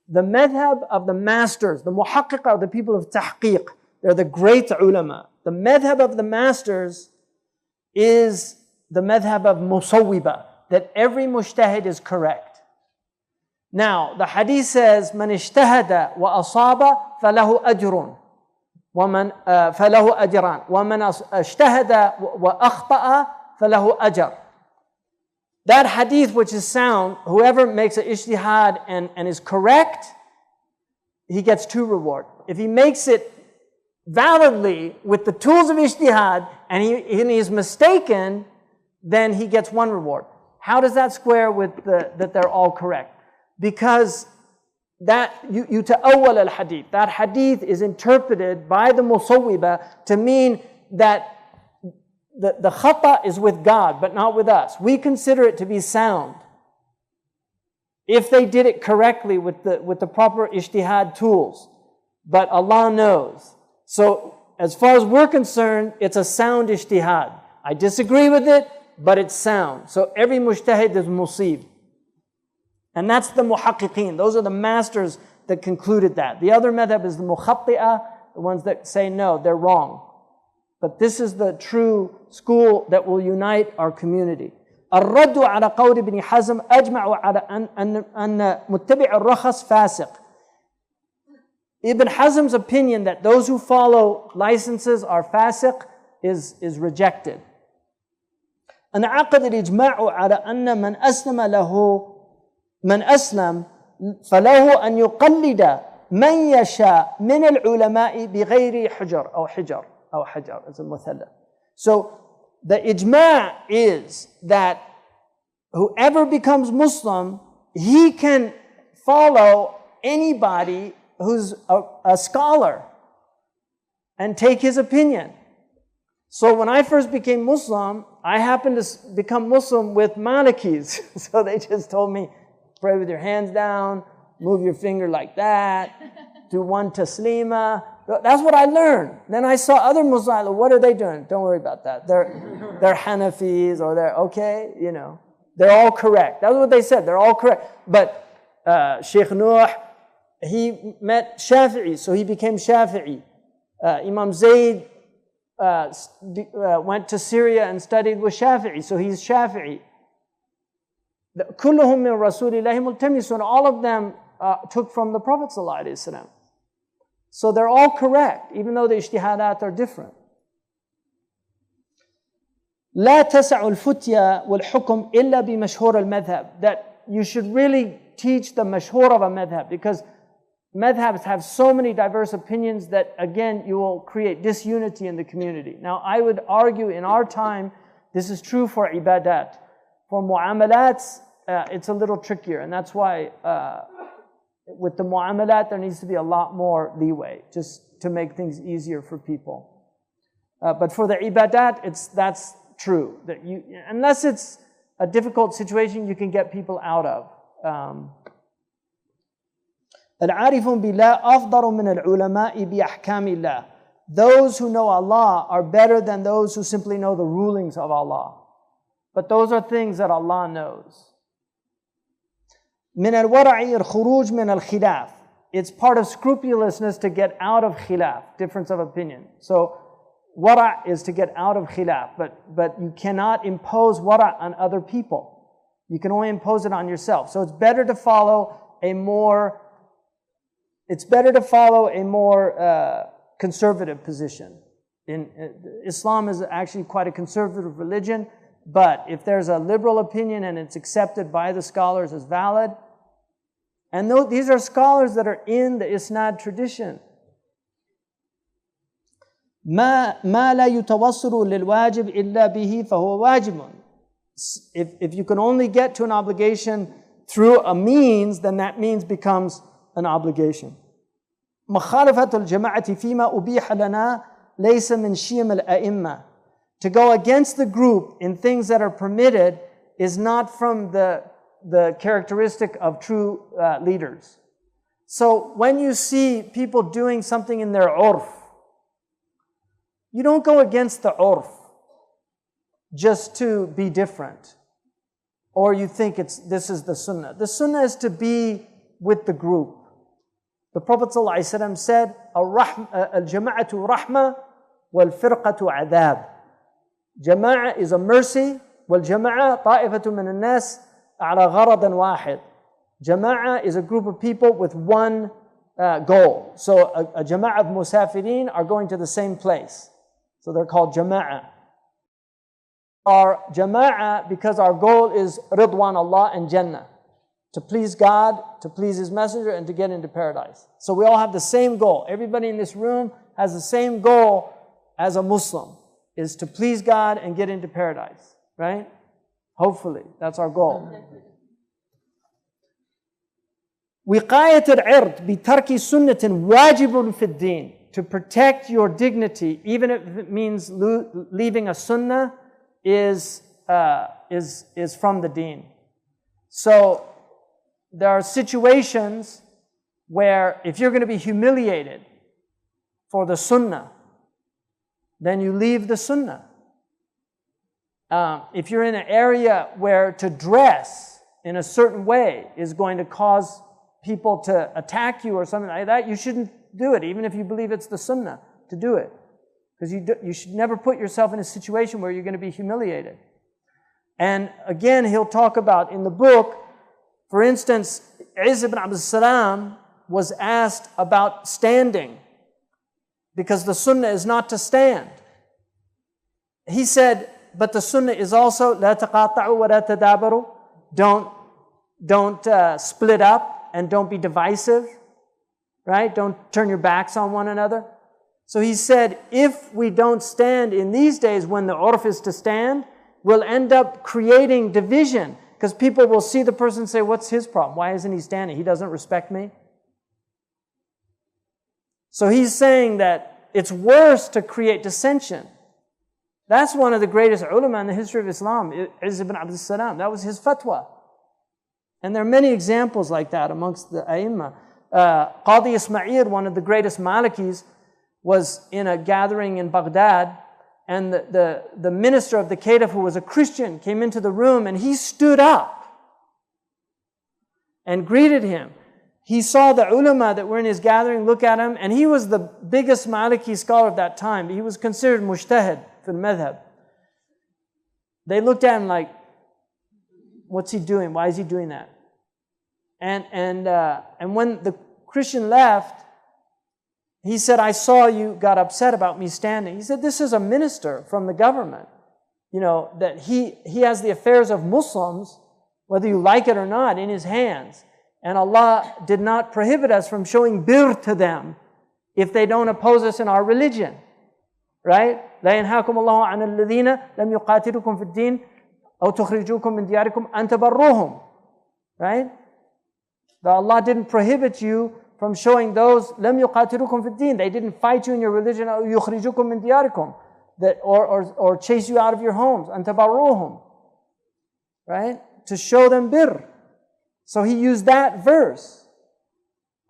The madhab of the masters, the muhaqqiq are the people of tahqiq. They're the great ulama. The madhab of the masters is the madhab of musawwiba, that every mujtahid is correct. Now, the hadith says, "Man ijtahada wa asaba falahu ajrun, ومن فله أجران ومن اجتهد وأخطأ فله أجر." That hadith, which is sound, whoever makes an ijtihad and is correct, he gets 2 rewards. If he makes it validly with the tools of ijtihad and he is mistaken, then he gets 1 reward. How does that square with that they're all correct? Because that you ta'awwal al-hadith. That hadith is interpreted by the musawwiba to mean that the khata is with God, but not with us. We consider it to be sound if they did it correctly with the proper ijtihad tools. But Allah knows. So as far as we're concerned, it's a sound ijtihad. I disagree with it, but it's sound. So every mujtahid is musib. And that's the muhaqqiqeen. Those are the masters that concluded that. The other madhab is the mukhatti'ah, the ones that say no, they're wrong. But this is the true school that will unite our community. الرد على قول ابن حزم أجمع على أن متبع الرخص فاسق. Ibn Hazm's opinion that those who follow licenses are fasiq is rejected. انعقد الإجماع على أن من أسلم فله أن يقلد من يشاء من العلماء بغير حجر أو حجر as a muthalla. So the ijma' is that whoever becomes Muslim, he can follow anybody who's a scholar and take his opinion. So when I first became Muslim, I happened to become Muslim with Malikis. So they just told me, pray with your hands down, move your finger like that, do 1 taslima. That's what I learned. Then I saw other Muslims, what are they doing? Don't worry about that. They're Hanafis or they're okay, They're all correct. That's what they said. They're all correct. But Shaykh Nuh, he met Shafi'i, so he became Shafi'i. Imam Zayd went to Syria and studied with Shafi'i, so he's Shafi'i. كلهم من رسول الله ملتمسون. All of them took from the Prophet ﷺ. So they're all correct, even though the ijtihadat are different. لا تسع الفتيا والحكم إلا بمشهور المذهب. That you should really teach the mashhur of a madhab, because madhabs have so many diverse opinions that, again, you will create disunity in the community. Now, I would argue in our time, this is true for ibadat. For mu'amalats, it's a little trickier, and that's why with the mu'amalat, there needs to be a lot more leeway, just to make things easier for people. But for the ibadat, that's true. That unless it's a difficult situation, you can get people out of. العارفون بالله أفضل من العلماء بأحكام الله. Those who know Allah are better than those who simply know the rulings of Allah. But those are things that Allah knows. من الورع الخروج من الخلاف. It's part of scrupulousness to get out of khilaf, difference of opinion. So wara' is to get out of khilaf, but you cannot impose wara' on other people. You can only impose it on yourself. So it's better to follow a more conservative position. Islam is actually quite a conservative religion, but if there's a liberal opinion and it's accepted by the scholars as valid, and these are scholars that are in the Isnad tradition. ما لا يتوصل للواجب إلا به فهو واجب. If you can only get to an obligation through a means, then that means becomes an obligation. مخالفة الجماعة فيما أبيح لنا ليس من شيم الأئمة. To go against the group in things that are permitted is not from the characteristic of true leaders. So when you see people doing something in their urf, you don't go against the urf just to be different, or you think this is the sunnah. The sunnah is to be with the group. The Prophet ﷺ said, Al-jama'atu rahma wal-firqatu adab. Jama'ah is a mercy, wal-jama'ah ta'ifatu min al-nas ala gharadan wahid. Jama'ah is a group of people with one goal. So a jama'ah of musafirin are going to the same place. So they're called jama'ah. Our jama'ah because our goal is ridwan Allah and Jannah. To please God, to please His Messenger, and to get into paradise. So we all have the same goal. Everybody in this room has the same goal as a Muslim, is to please God and get into paradise, right? Hopefully, that's our goal. وقاية العرض بترك سنة واجب في الدين. To protect your dignity, even if it means leaving a sunnah, is from the deen. So there are situations where if you're going to be humiliated for the sunnah, then you leave the sunnah. If you're in an area where to dress in a certain way is going to cause people to attack you or something like that, you shouldn't do it, even if you believe it's the sunnah to do it. Because you should never put yourself in a situation where you're going to be humiliated. And again, he'll talk about in the book, for instance, Isa ibn Abdul Salam was asked about standing because the sunnah is not to stand. He said, but the sunnah is also لا تقاطعوا ولا تدابروا. Don't split up and don't be divisive, right? Don't turn your backs on one another. So he said, if we don't stand in these days when the urf is to stand, we'll end up creating division. Because people will see the person and say, what's his problem? Why isn't he standing? He doesn't respect me. So he's saying that it's worse to create dissension. That's one of the greatest ulama in the history of Islam, Izz ibn Abdul Salam. That was his fatwa. And there are many examples like that amongst the A'immah. Qadi Ismail, one of the greatest Malikis, was in a gathering in Baghdad, and the minister of the Caliph, who was a Christian, came into the room and he stood up and greeted him. He saw the ulama that were in his gathering look at him, and he was the biggest Maliki scholar of that time. He was considered mujtahid fil madhab. They looked at him like, what's he doing? Why is he doing that? And when the Christian left, he said, I saw you got upset about me standing. He said, this is a minister from the government. You know, that he has the affairs of Muslims, whether you like it or not, in his hands. And Allah did not prohibit us from showing birr to them if they don't oppose us in our religion. Right? لا ينهاكم الله عن الذين لم يقاتلوكم في الدين أو تخرجوكم من دياركم أن تبروهم. Right? That Allah didn't prohibit you from showing those لم يقاتلوكم في الدين. They didn't fight you in your religion أو يخرجوكم من دياركم, that or chase you out of your homes. أن تبروهم. Right? To show them birr. So he used that verse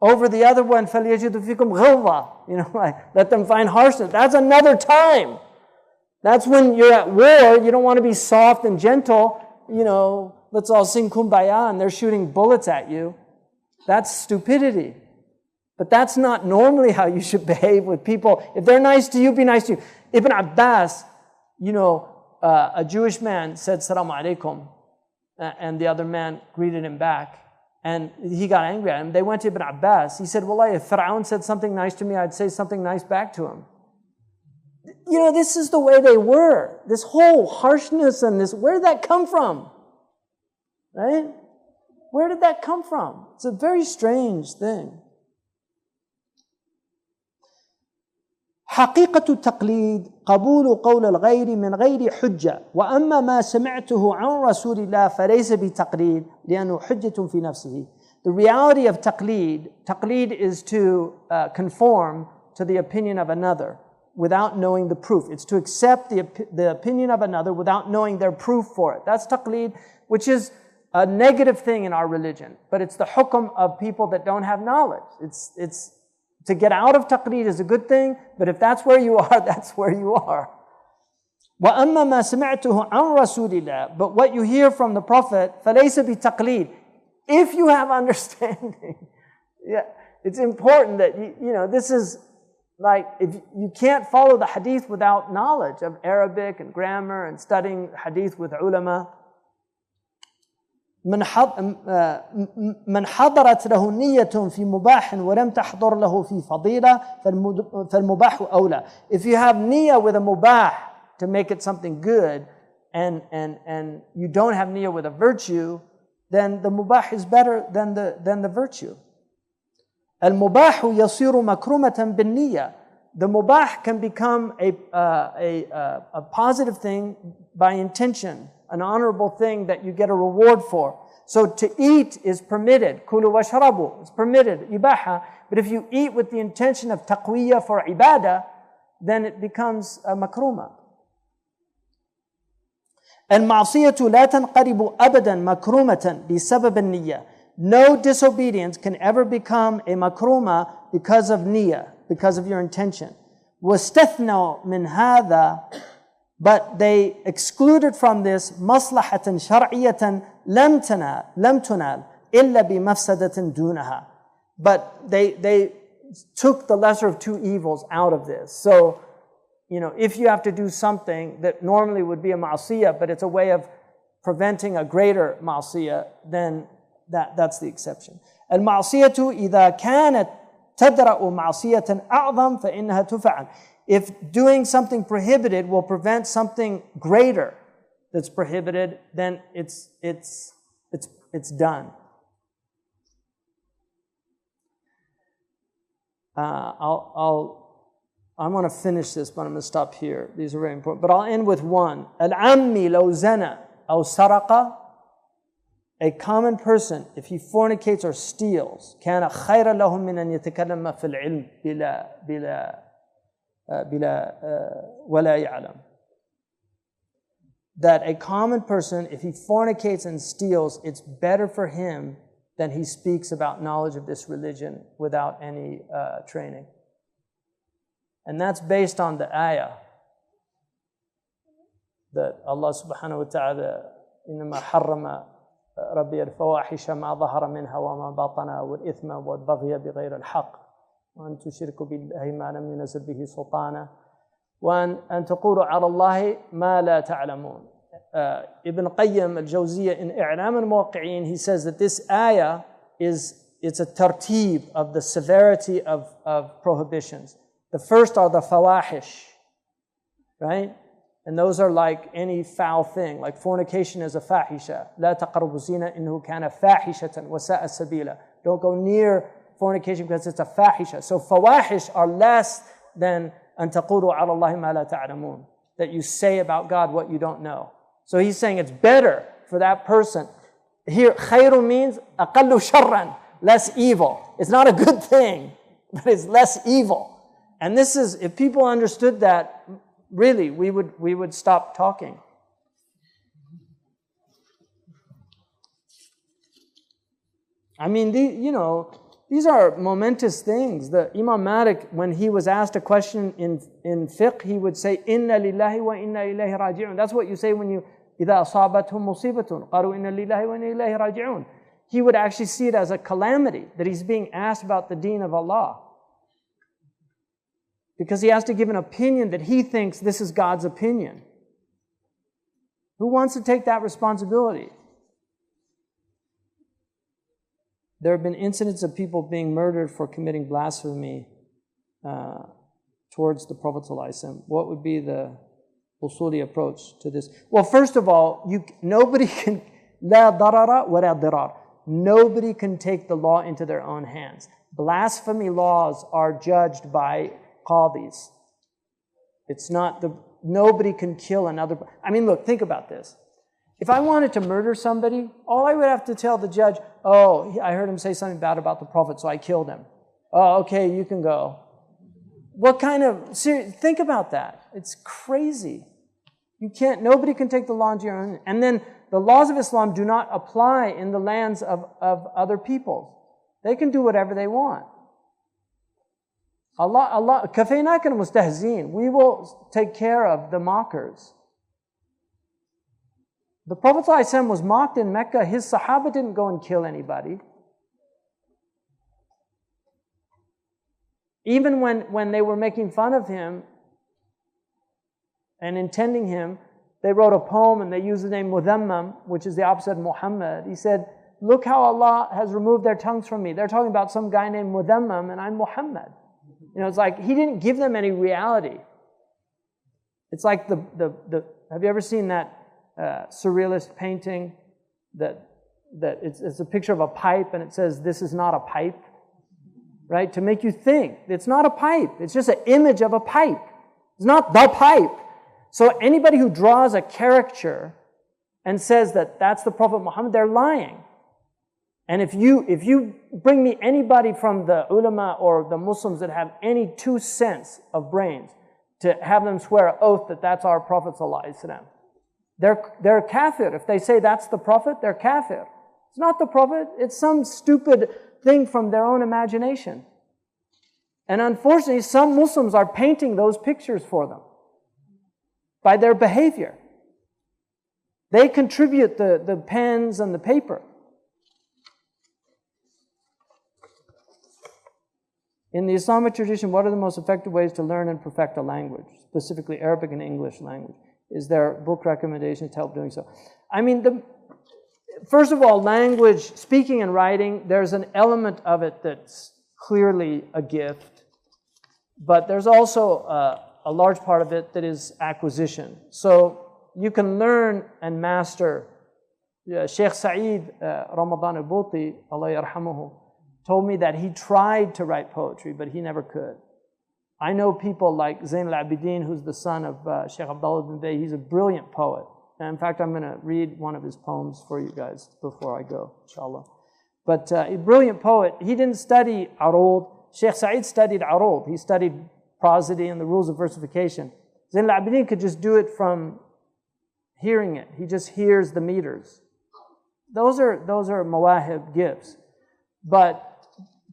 over the other one, فَلْيَجِدُ فِيكُمْ غِلْظَةً. You know, like, let them find harshness. That's another time. That's when you're at war. You don't want to be soft and gentle. You know, let's all sing Kumbaya and they're shooting bullets at you. That's stupidity. But that's not normally how you should behave with people. If they're nice to you, be nice to you. Ibn Abbas, you know, a Jewish man said, Salaam alaikum. And the other man greeted him back. And he got angry at him. They went to Ibn Abbas. He said, Wallahi, if Fir'aun said something nice to me, I'd say something nice back to him. You know, this is the way they were. This whole harshness and this, where did that come from? Right? Where did that come from? It's a very strange thing. حقيقة التقليد قبول قول الغير من غير حجة وأما ما سمعته عن رسول الله فليس بتقليد لأنه حجة في نفسه. The reality of taqleed is to conform to the opinion of another without knowing the proof. It's to accept the opinion of another without knowing their proof for it. That's taqleed, which is a negative thing in our religion, but it's the hukm of people that don't have knowledge. It's to get out of taqleed is a good thing, but if that's where you are, that's where you are. وَأَمَّا مَا سَمِعْتُهُ عَنْ رَسُولِ اللَّهِ. But what you hear from the Prophet, فَلَيْسَ بِتَقْلِيد. If you have understanding, yeah, it's important that, this is like, if you can't follow the hadith without knowledge of Arabic and grammar and studying hadith with ulama. من حضرت له نية في مباح ولم تحضر له في فضيلة فالمباح أولى. If you have niyyah with a mubah to make it something good, and you don't have niyyah with a virtue, then the mubah is better than the virtue. المباح يصير مكرمة بالنية. The mubah can become a positive thing by intention, an honorable thing that you get a reward for. So to eat is permitted. Kulu washrabu is permitted, ibaha. But if you eat with the intention of taqwiyya for ibadah, then it becomes a makruma. المعصية لا تنقلب أبدا مكرومة بسبب النية. No disobedience can ever become a makruma because of niyyah, because of your intention. واستثنوا من هذا, but they excluded from this مصلحة شرعية لم تنال إلا بمفسدة دونها. But they took the lesser of two evils out of this. So, if you have to do something that normally would be a ma'asiyah, but it's a way of preventing a greater ma'asiyah, then that's the exception. المعصية إذا كانت تدرأ معصية أعظم فإنها تفعل. If doing something prohibited will prevent something greater that's prohibited, then it's done. I want to finish this, but I'm going to stop here. These are very important. But I'll end with one. العمي لو زنى أو سرق. A common person, if he fornicates or steals, كان خيرا له من أن يتكلم في العلم بلا ولا يعلم. That a common person, if he fornicates and steals, it's better for him than he speaks about knowledge of this religion without any training. And that's based on the ayah that Allah subhanahu wa ta'ala إنما حرم ربي الفواحش ما ظهر منها وما بطن والإثم والبغي بغير الحق وأن تشركوا بالله ما لم ينزل به سلطانا وأن تقولوا على الله ما لا تعلمون. Ibn Qayyim al-Jawziyya in I'lam al-Muwaqqi'in, he says that this ayah it's a tartib of the severity of prohibitions. The first are the fawahish, right? And those are like any foul thing, like fornication is a fahisha. لا تقربوا الزنا إنه كان فاحشة وساء سبيلا. Don't go near fornication because it's a fahisha. So fawahish are less than أن تقولوا على الله ما لا تعلمون, that you say about God what you don't know. So he's saying it's better for that person. Here, خير means أقل شرا, less evil. It's not a good thing, but it's less evil. And this is, if people understood that, really, we would stop talking. I mean, these are momentous things. The Imam Malik, when he was asked a question in fiqh, he would say, "Inna lillahi wa inna ilayhi raji'un." That's what you say when you إِذَا أَصَابَتْهُمْ مُصِيبَةٌ قَالُوا إِنَّ لِلَّهِ وَإِنَّا إِلَيْهِ رَاجِعُونَ. He would actually see it as a calamity that he's being asked about the deen of Allah, because he has to give an opinion that he thinks this is God's opinion. Who wants to take that responsibility? There have been incidents of people being murdered for committing blasphemy towards the Prophet ﷺ. What would be the usuli approach to this? Well, first of all, nobody can لا ضرر ولا ضرار. Nobody can take the law into their own hands. Blasphemy laws are judged by qadis. It's not nobody can kill another. I mean, look, think about this. If I wanted to murder somebody, all I would have to tell the judge, oh, I heard him say something bad about the Prophet, so I killed him. Oh, okay, you can go. What kind of, think about that. It's crazy. Nobody can take the law into your own. And then the laws of Islam do not apply in the lands of other peoples. They can do whatever they want. Allah, كَفَيْنَاكَ الْمُسْتَهْزِينَ. We will take care of the mockers. The Prophet ﷺ was mocked in Mecca. His Sahaba didn't go and kill anybody. Even when they were making fun of him and intending him, they wrote a poem and they used the name Mudhammam, which is the opposite of Muhammad. He said, look how Allah has removed their tongues from me. They're talking about some guy named Mudhammam and I'm Muhammad. You know, it's like he didn't give them any reality. It's like have you ever seen that surrealist painting that it's a picture of a pipe and it says, this is not a pipe, right? To make you think, it's not a pipe. It's just an image of a pipe. It's not the pipe. So anybody who draws a caricature and says that that's the Prophet Muhammad, they're lying. And if you bring me anybody from the ulama or the Muslims that have any 2 cents of brains to have them swear an oath that that's our Prophet ﷺ, they're kafir. If they say that's the Prophet, they're kafir. It's not the Prophet, it's some stupid thing from their own imagination. And unfortunately, some Muslims are painting those pictures for them by their behavior. They contribute the pens and the paper. In the Islamic tradition, what are the most effective ways to learn and perfect a language, specifically Arabic and English language? Is there book recommendations to help doing so? I mean, first of all, language, speaking and writing, there's an element of it that's clearly a gift, but there's also a large part of it that is acquisition. So you can learn and master. Shaykh Sa'id Ramadan al-Buti, Allah yarhamuhu, told me that he tried to write poetry, but he never could. I know people like Zain al-Abidin, who's the son of Shaykh Abdullah ibn Bay. He's a brilliant poet. And in fact, I'm going to read one of his poems for you guys before I go, inshallah. But a brilliant poet. He didn't study arud. Shaykh Sa'id studied arud. He studied prosody and the rules of versification. Zain al-Abidin could just do it from hearing it. He just hears the meters. Those are mawahib gifts. But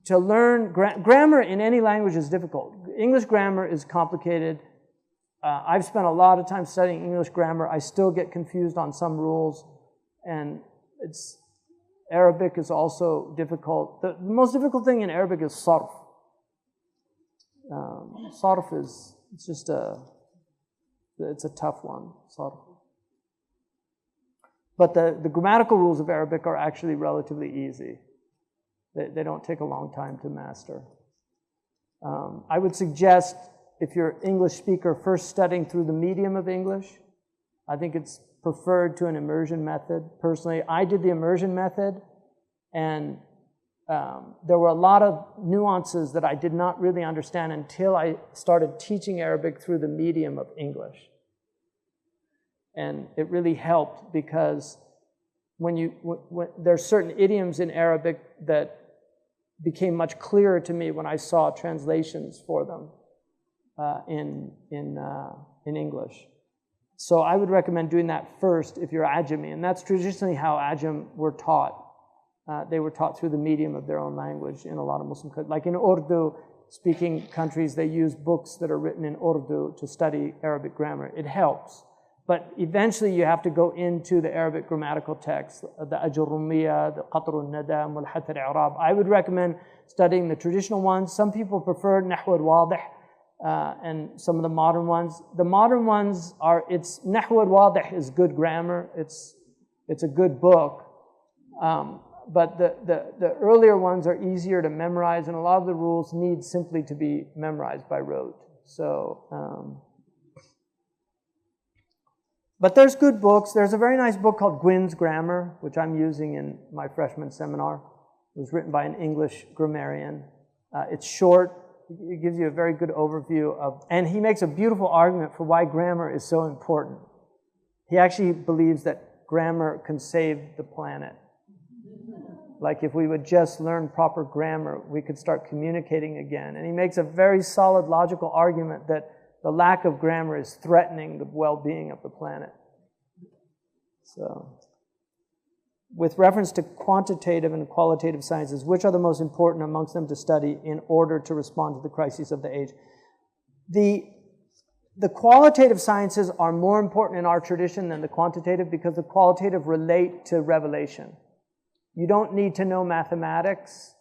to learn grammar in any language is difficult. English grammar is complicated. I've spent a lot of time studying English grammar. I still get confused on some rules, and Arabic is also difficult. The most difficult thing in Arabic is sarf. Sarf it's a tough one, sarf. But the grammatical rules of Arabic are actually relatively easy. They don't take a long time to master. I would suggest, if you're an English speaker, first studying through the medium of English. I think it's preferred to an immersion method. Personally, I did the immersion method, and there were a lot of nuances that I did not really understand until I started teaching Arabic through the medium of English. And it really helped because when there's certain idioms in Arabic that became much clearer to me when I saw translations for them in English. So I would recommend doing that first if you're Ajami, and that's traditionally how Ajam were taught. They were taught through the medium of their own language in a lot of Muslim countries. Like in Urdu-speaking countries, they use books that are written in Urdu to study Arabic grammar. It helps. But eventually you have to go into the Arabic grammatical text, the Ajurumiyya, the Qatr al-Nada, Mulhat al-I'rab. I would recommend studying the traditional ones. Some people prefer Nahw al-Wadih and some of the modern ones. The modern ones Nahw al-Wadih is good grammar. It's a good book. But the earlier ones are easier to memorize, and a lot of the rules need simply to be memorized by rote. So, but there's good books. There's a very nice book called Gwyn's Grammar, which I'm using in my freshman seminar. It was written by an English grammarian. It's short. It gives you a very good overview and he makes a beautiful argument for why grammar is so important. He actually believes that grammar can save the planet. Like if we would just learn proper grammar, we could start communicating again. And he makes a very solid logical argument that the lack of grammar is threatening the well-being of the planet. So, with reference to quantitative and qualitative sciences, which are the most important amongst them to study in order to respond to the crises of the age? The qualitative sciences are more important in our tradition than the quantitative because the qualitative relate to revelation. You don't need to know mathematics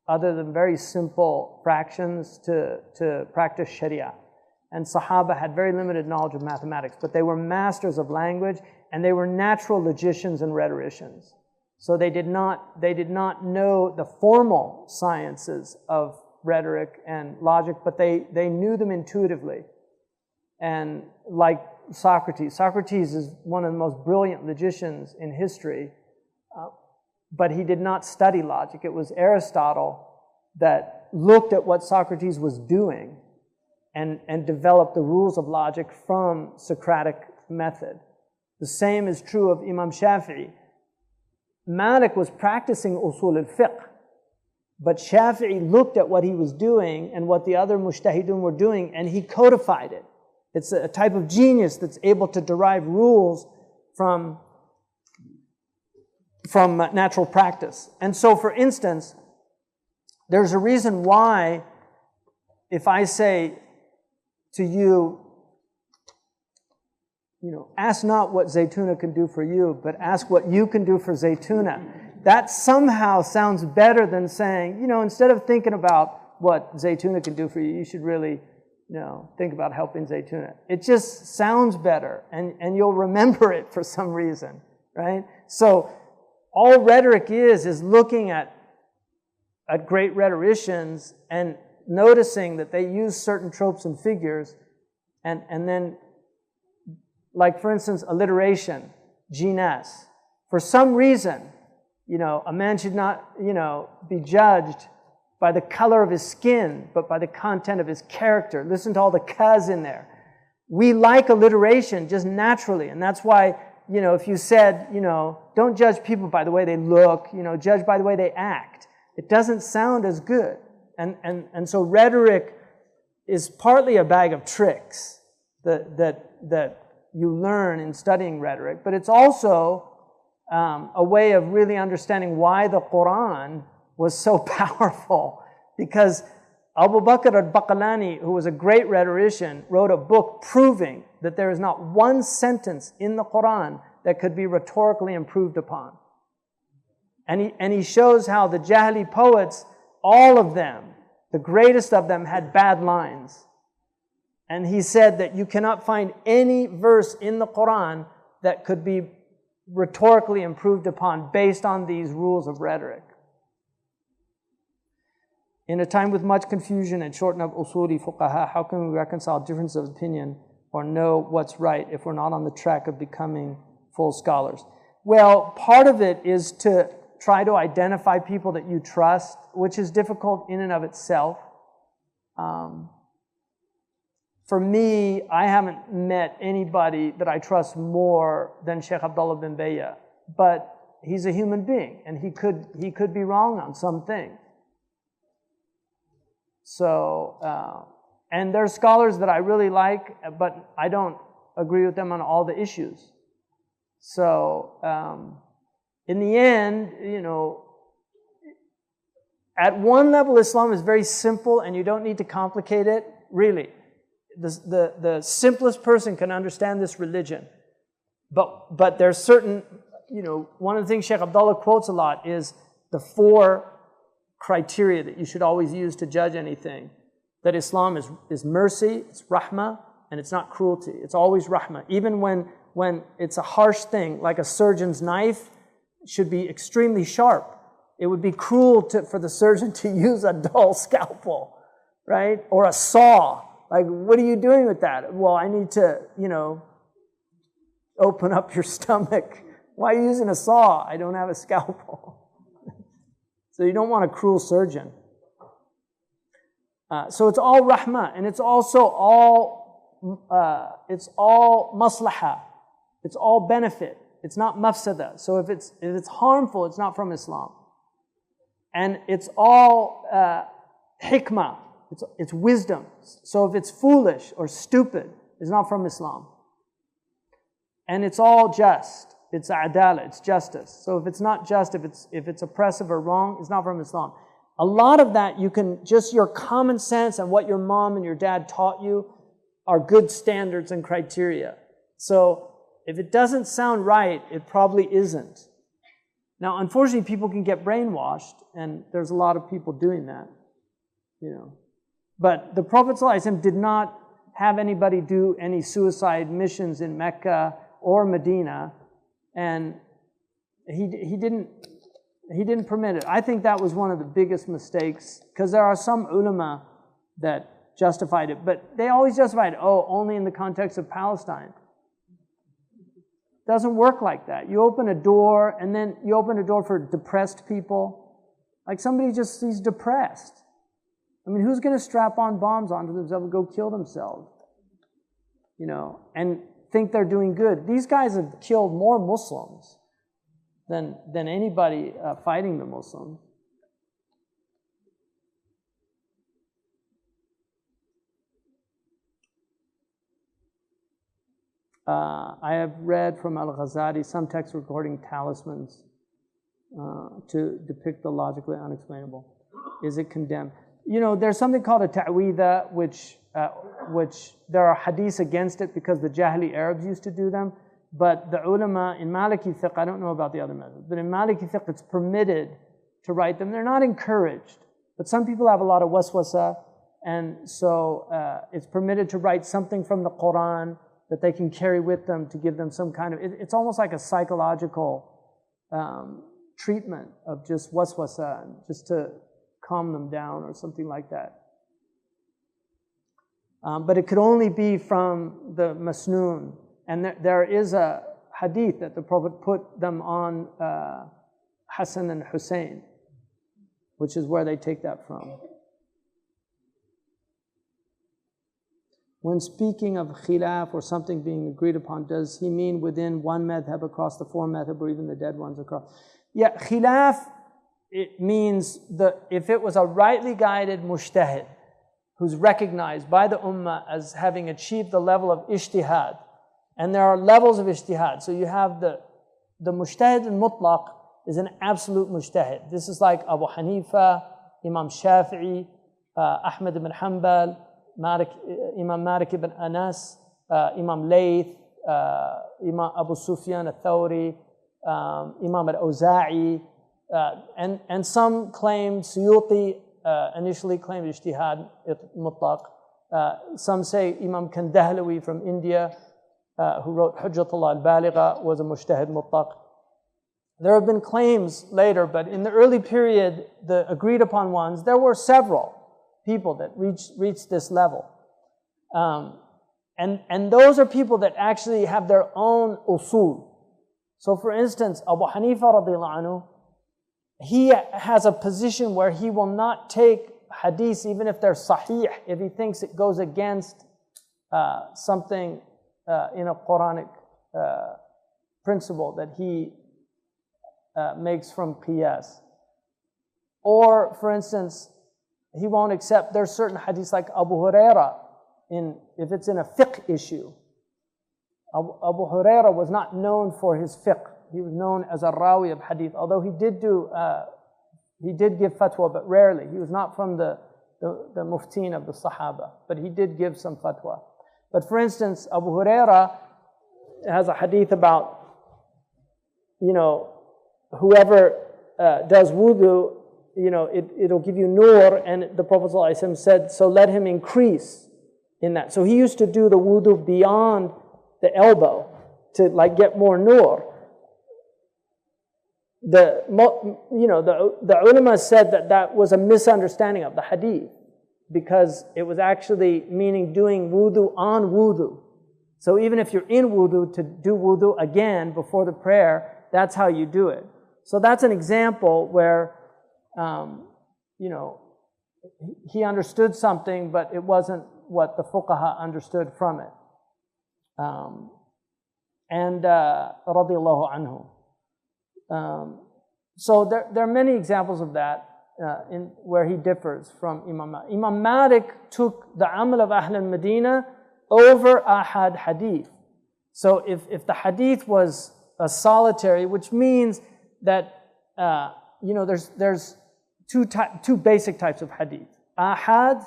other than very simple fractions to practice Sharia. And Sahaba had very limited knowledge of mathematics, but they were masters of language, and they were natural logicians and rhetoricians. So they did not know the formal sciences of rhetoric and logic, but they knew them intuitively. And like Socrates is one of the most brilliant logicians in history, but he did not study logic. It was Aristotle that looked at what Socrates was doing and developed the rules of logic from Socratic method. The same is true of Imam Shafi'i. Malik was practicing usul al-fiqh, but Shafi'i looked at what he was doing and what the other mujtahidun were doing, and he codified it. It's a type of genius that's able to derive rules from natural practice. And so, for instance, there's a reason why if I say to you, ask not what Zaytuna can do for you, but ask what you can do for Zaytuna. That somehow sounds better than saying, instead of thinking about what Zaytuna can do for you, you should really, think about helping Zaytuna. It just sounds better, and you'll remember it for some reason, right? So all rhetoric is looking at great rhetoricians and noticing that they use certain tropes and figures, and then, like for instance, alliteration, jinas. For some reason, a man should not, be judged by the color of his skin, but by the content of his character. Listen to all the kas in there. We like alliteration just naturally, and that's why, if you said, don't judge people by the way they look, judge by the way they act, it doesn't sound as good. And so rhetoric is partly a bag of tricks that you learn in studying rhetoric, but it's also a way of really understanding why the Quran was so powerful. Because Abu Bakr al-Baqalani, who was a great rhetorician, wrote a book proving that there is not one sentence in the Quran that could be rhetorically improved upon. And he shows how the Jahili poets, all of them, the greatest of them, had bad lines. And he said that you cannot find any verse in the Quran that could be rhetorically improved upon based on these rules of rhetoric. In a time with much confusion and shortened of usuli fuqaha, how can we reconcile difference of opinion or know what's right if we're not on the track of becoming full scholars? Well, part of it is to try to identify people that you trust, which is difficult in and of itself. For me, I haven't met anybody that I trust more than Shaykh Abdullah bin Bayya, but he's a human being, and he could be wrong on some things. So, and there's scholars that I really like, but I don't agree with them on all the issues. So, in the end, at one level, Islam is very simple, and you don't need to complicate it, really. The simplest person can understand this religion. But there's certain, one of the things Shaykh Abdullah quotes a lot is the 4 criteria that you should always use to judge anything. That Islam is mercy, it's rahmah, and it's not cruelty. It's always rahmah. Even when it's a harsh thing, like a surgeon's knife, it should be extremely sharp. It would be cruel for the surgeon to use a dull scalpel, right? Or a saw. Like, what are you doing with that? Well, I need to, open up your stomach. Why are you using a saw? I don't have a scalpel. So you don't want a cruel surgeon. So it's all rahmah, and it's also all maslaha. It's all benefit. It's not mafsada. So if it's harmful, it's not from Islam. And it's all hikmah. It's wisdom. So if it's foolish or stupid, it's not from Islam. And it's all just. It's adala, it's justice. So if it's not just, if it's oppressive or wrong, it's not from Islam. A lot of that you can, just your common sense and what your mom and your dad taught you are good standards and criteria. So if it doesn't sound right, it probably isn't. Now, unfortunately, people can get brainwashed, and there's a lot of people doing that, you know. But the Prophet ﷺ did not have anybody do any suicide missions in Mecca or Medina, and he didn't permit it. I think that was one of the biggest mistakes, because there are some ulama that justified it, but they always justified, only in the context of Palestine. Doesn't work like that. You open a door, and then you open a door for depressed people. Like somebody just, he's depressed. I mean, who's going to strap on bombs onto themselves and go kill themselves? You know, and think they're doing good. These guys have killed more Muslims than anybody fighting the Muslims. I have read from Al-Ghazali some texts recording talismans to depict the logically unexplainable. Is it condemned? You know, there's something called a ta'weedha, which there are hadiths against it because the Jahili Arabs used to do them. But the ulama in Maliki fiqh, I don't know about the other methods, but in Maliki fiqh it's permitted to write them. They're not encouraged. But some people have a lot of waswasa, and so it's permitted to write something from the Quran that they can carry with them to give them some kind of, it's almost like a psychological treatment of just waswasa, just to calm them down or something like that. But it could only be from the masnoon. And there is a hadith that the Prophet put them on Hassan and Hussein, which is where they take that from. When speaking of khilaf or something being agreed upon, does he mean within one madhab across the four madhab or even the dead ones across? Yeah, khilaf, it means if it was a rightly guided mujtahid who's recognized by the ummah as having achieved the level of ijtihad, and there are levels of ijtihad. So you have the mujtahid al-mutlaq is an absolute mujtahid. This is like Abu Hanifa, Imam Shafi'i, Ahmad ibn Hanbal, Imam Malik ibn Anas, Imam Layth, Imam Abu Sufyan al-Thawri, Imam al-Awza'i, and some claim, Suyuti initially claimed ijtihad mutlaq. Some say Imam Kandahlawi from India, who wrote Hujjatullah al-Baligha, was a mujtahid mutlaq. There have been claims later, but in the early period, the agreed upon ones, there were several people that reached this level. And those are people that actually have their own usul. So for instance, Abu Hanifa radiallahu anhu, he has a position where he will not take hadiths even if they're sahih, if he thinks it goes against something in a Quranic principle that he makes from qiyas. Or for instance, he won't accept, there's certain hadiths like Abu Huraira, if it's in a fiqh issue. Abu Huraira was not known for his fiqh. He was known as a rawi of hadith, although he did give fatwa, but rarely. He was not from the muftin of the Sahaba, but he did give some fatwa. But for instance, Abu Huraira has a hadith about, you know, whoever does wudu, you know, it'll give you nur, and the Prophet ﷺ said, so let him increase in that. So he used to do the wudu beyond the elbow to like get more nur. The ulama said that was a misunderstanding of the hadith, because it was actually meaning doing wudu on wudu. So even if you're in wudu, to do wudu again before the prayer, that's how you do it. So that's an example where, he understood something, but it wasn't what the fuqaha understood from it. Radiallahu anhu. So there are many examples of that where he differs from Imam Malik. Imam Malik took the amal of Ahl al-Madinah over ahad hadith. So if the hadith was a solitary, which means that there's two basic types of hadith: ahad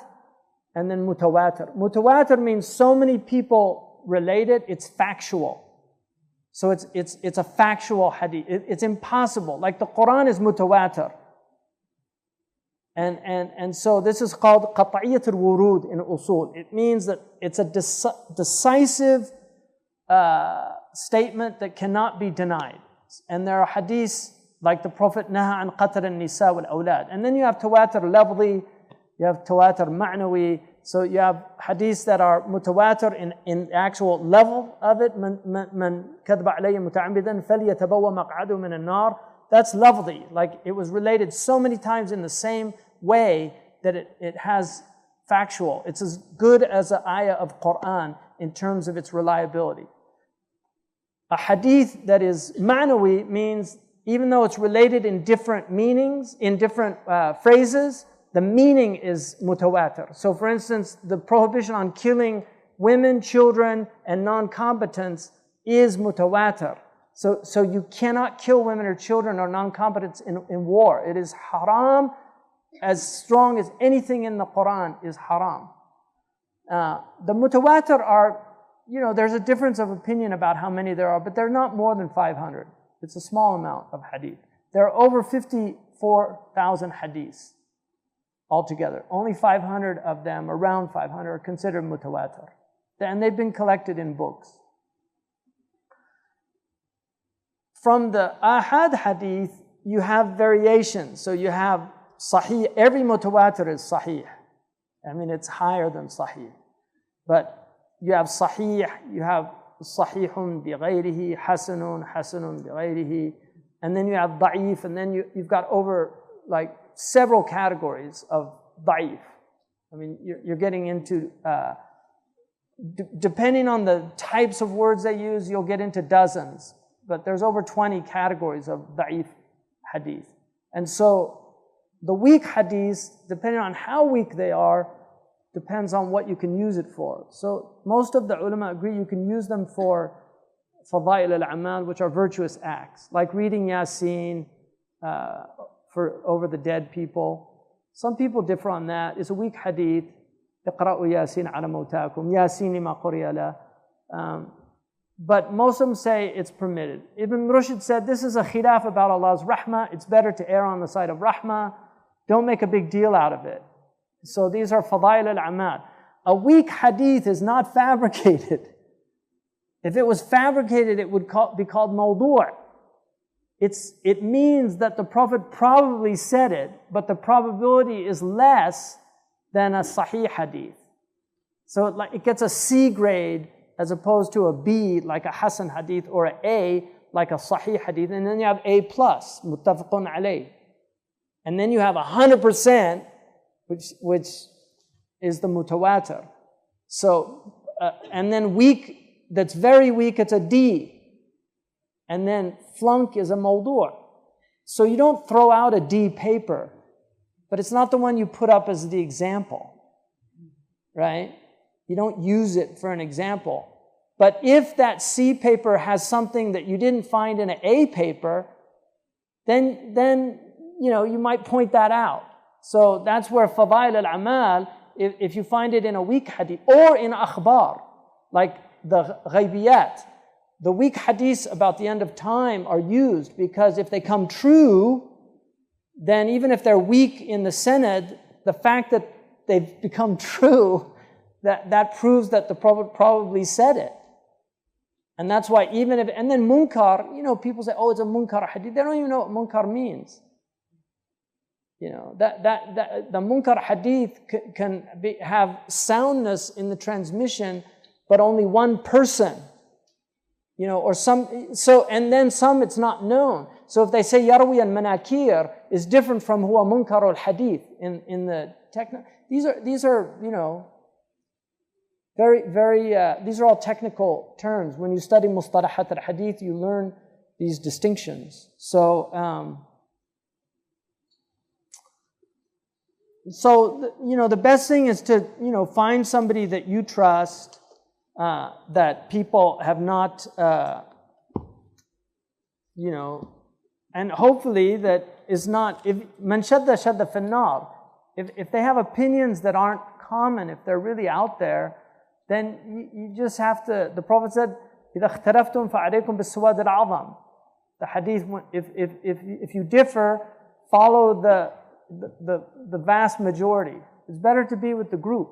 and then mutawatir. Mutawatir means so many people relate it, it's factual. So it's a factual hadith. It's impossible. Like the Quran is mutawatir. And so this is called qat'iyyat al-wurud in usul. It means that it's a decisive statement that cannot be denied. And there are hadiths like the Prophet naha an qatl an-nisa wal-awlad. And then you have tawatur lafzi, you have tawatur ma'nawi. So you have hadiths that are mutawatir in the actual level of it. Man kadhaba alayya muta'ammidan falyatabawwa maq'adahu min an-nar. That's lafzi. Like it was related so many times in the same way that it has factual. It's as good as an ayah of Quran in terms of its reliability. A hadith that is ma'nawi means even though it's related in different meanings, in different phrases, the meaning is mutawatir. So for instance, the prohibition on killing women, children, and non-combatants is mutawatir. So you cannot kill women or children or non-combatants in war. It is haram, as strong as anything in the Quran is haram. The mutawatir are, there's a difference of opinion about how many there are, but they're not more than 500. It's a small amount of hadith. There are over 54,000 hadiths altogether. Only 500 of them, around 500, are considered mutawatir. And they've been collected in books. From the ahad hadith, you have variations. So you have sahih. Every mutawatir is sahih. I mean, it's higher than sahih. But you have sahih, you have sahihun bighayrihi, hasanun bighayrihi, and then you have da'if, and then you've got over like several categories of da'if. I mean, you're getting into, depending on the types of words they use, you'll get into dozens, but there's over 20 categories of da'if hadith. And so the weak hadiths, depending on how weak they are, depends on what you can use it for. So most of the ulama agree you can use them for fadail al-amal, which are virtuous acts, like reading Yasin for over the dead people. Some people differ on that. It's a weak hadith. اقرأوا ياسين على موتاكم ياسين ما قرئ له. But most of them say it's permitted. Ibn Rushd said this is a khilaf about Allah's rahmah. It's better to err on the side of rahmah. Don't make a big deal out of it. So these are fadail al-amal. A weak hadith is not fabricated. If it was fabricated, it would be called mawdu'. It means that the Prophet probably said it, but the probability is less than a sahih hadith. So it gets a C grade as opposed to a B like a hasan hadith, or an A like a sahih hadith, and then you have A+, muttafaqun alayh. And then you have 100%, which is the mutawatir. So, and then weak, that's very weak, it's a D. And then flunk is a mawdu'. So you don't throw out a D paper, but it's not the one you put up as the example, right? You don't use it for an example. But if that C paper has something that you didn't find in an A paper, then you might point that out. So that's where fadail al-amal, if you find it in a weak hadith or in akhbar, like the ghaybiyat, the weak hadiths about the end of time are used because if they come true, then even if they're weak in the sanad, the fact that they've become true, that proves that the Prophet probably said it. And that's why and then munkar, people say, oh, it's a munkar hadith. They don't even know what munkar means. The munkar hadith can have soundness in the transmission, but only one person, or and then some it's not known. So if they say yarwi and manakir is different from huwa munkar al hadith in the technical, these are very, very, these are all technical terms. When you study mustalahat al hadith, you learn these distinctions. So the best thing is to, find somebody that you trust, that people have not, and hopefully that is not, if man shadda shadda fin nar, if they have opinions that aren't common, if they're really out there, then you just have to, the Prophet said, إذا اختلفتم فعليكم بالسواد العظم. The hadith, if you differ, follow the vast majority. It's better to be with the group.